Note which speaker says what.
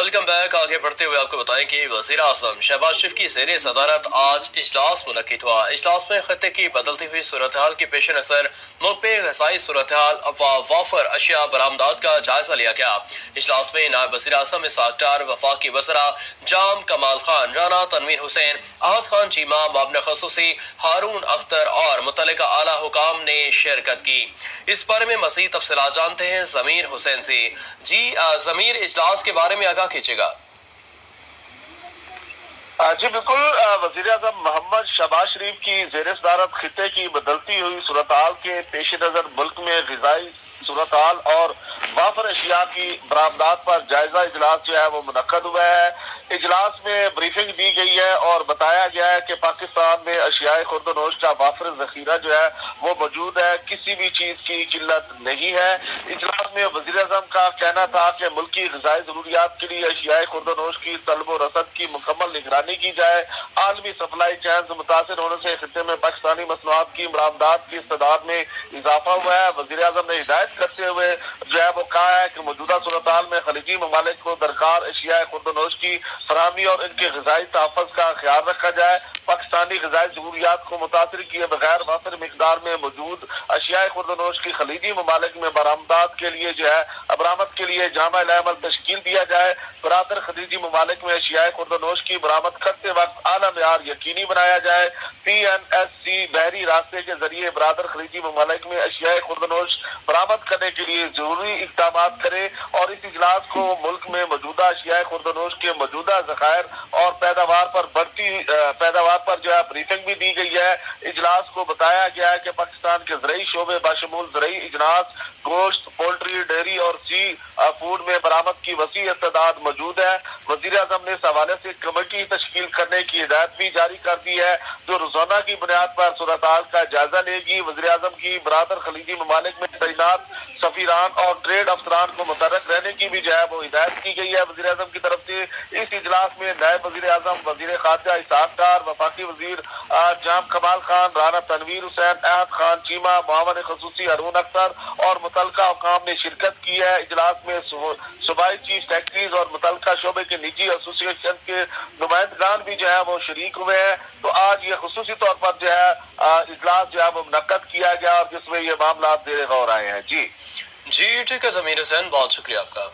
Speaker 1: Welcome back. आगे बढ़ते हुए आपको बताएं कि वज़ीर आज़म शहबाज शरीफ की ज़ेर सदारत आज इजलास मुनक्किद हुआ। इजलास में खत्ते की बदलती हुई सूरत हाल के पेश नज़र मुल्क में ग़ज़ाई सूरत हाल व वाफर अशिया बरामदात का जायजा लिया गया। इजलास में नायब वज़ीर आज़म इसहाक डार, वफाकी वज़रा जाम कमाल खान, राना तनवीर हुसैन, आहद खान चीमा, मामले ख़ुसूसी हारून अख्तर और मुतल्लिका आला हुकाम ने शिरकत की। इस बारे में मज़ीद तफसीलात जानते हैं ज़मीर हुसैन से। जी ज़मीर, इजलास के बारे में आगाह कीजिएगा।
Speaker 2: जी बिल्कुल, वज़ीर आज़म मोहम्मद शहबाज शरीफ की ज़ेर सदारत खित्ते की बदलती हुई सूरत हाल के पेश नज़र मुल्क में ग़िज़ाई सूरत हाल और वाफर अशिया की बरामदात पर जायजा इजलास जो है वो मुनक्कद हुआ है। इजलास में ब्रीफिंग दी गई है और बताया गया है कि पाकिस्तान में अशियाए खुर्दनोश का वाफर ज़ख़ीरा जो है वो मौजूद है, किसी भी चीज़ की किल्लत नहीं है। इजलास में वज़ीर आज़म का कहना था कि मुल्क की ग़िज़ाई ज़रूरियात के लिए अशियाए खुर्दनोश की तलब व रसद की मुकम्मल निगरानी की जाए। आलमी सप्लाई चैन से मुतासिर होने से खित्ते में पाकिस्तानी मसनूआत की बरामदात की इस्तेदाद में इजाफा हुआ है। वज़ीर आज़म ने हिदायत करते हुए जो है वो कहा है कि मौजूदा सूरत हाल में खलीजी ममालिक को दरकार अशियाए खुर्दनोश की फराहमी और इनके ग़िज़ाई तहफ़्फ़ुज़ का ख्याल रखा जाए। पाकिस्तानी ग़िज़ाई ज़रूरियात को मुतासिर किए बगैर वाफिर मिक़दार में मौजूद अशियाए खुर्दनोश की खलीजी ममालिक में बरामदात के लिए जो है बरामद के लिए जामा अमल तश्कील दिया जाए। बरातर खलीजी ममालिक में अशियाए खुर्दनोश की बरामद करते वक्त आला मेयार यकीनी बनाया जाए। PNSC बहरी रास्ते के जरिए बरातर खलीजी ममालिक में अशियाए खुर्दनोश बरामद करने के लिए जरूरी इक़दाम करे और इस इजलास को मुल्क में मौजूदा अशियाए खुर्दनोश के मौजूदा ज़खायर और पैदावार पर बढ़ती पैदावार पर जो है ब्रीफिंग भी दी गई है। इजलास को बताया गया है कि पाकिस्तान के ज़रई शोबे बाशमूल ज़रई इजनास, गोश्त, पोल्ट्री, डेयरी और सी फूड में बरामद की वसी इस्तेदाद मौजूद है। वज़ीर आज़म ने इस हवाले से कमेटी तश्कील करने की हिदायत भी जारी कर दी है जो रोजाना की बुनियाद पर सूरत हाल का जायजा लेगी। वज़ीर आज़म की बरातर खलीजी ममालिक में तैनात सफीरान और ट्रेड अफसरान को मुतर्रक रहने की भी जो है वो हिदायत की गई है वज़ीर आज़म की तरफ से। इस इजलास में नायब वज़ीर आज़म, वज़ीर ख़ारजा इसहाक डार, वफाकी वज़ीर जाम कमाल खान, राना तनवीर हुसैन, आहद खान चीमा, मुआवन ख़ुसूसी हारून अख्तर और मुतल्लिका हुकाम ने शिरकत की है। इजलास में सूबाई चीफ सेक्रेटरीज और मुतल्लिका शोबे के निजी एसोसिएशन के नुमाइंदगान भी जो है वो शरीक हुए हैं। तो आज ये खुसूसी तौर पर जो है इजलास जो है वो मुनक्कद किया गया और जिसमें ये मामला ज़ेर गौर आए हैं। जी
Speaker 1: ठीक है ज़मीर हुसैन, बहुत शुक्रिया आपका।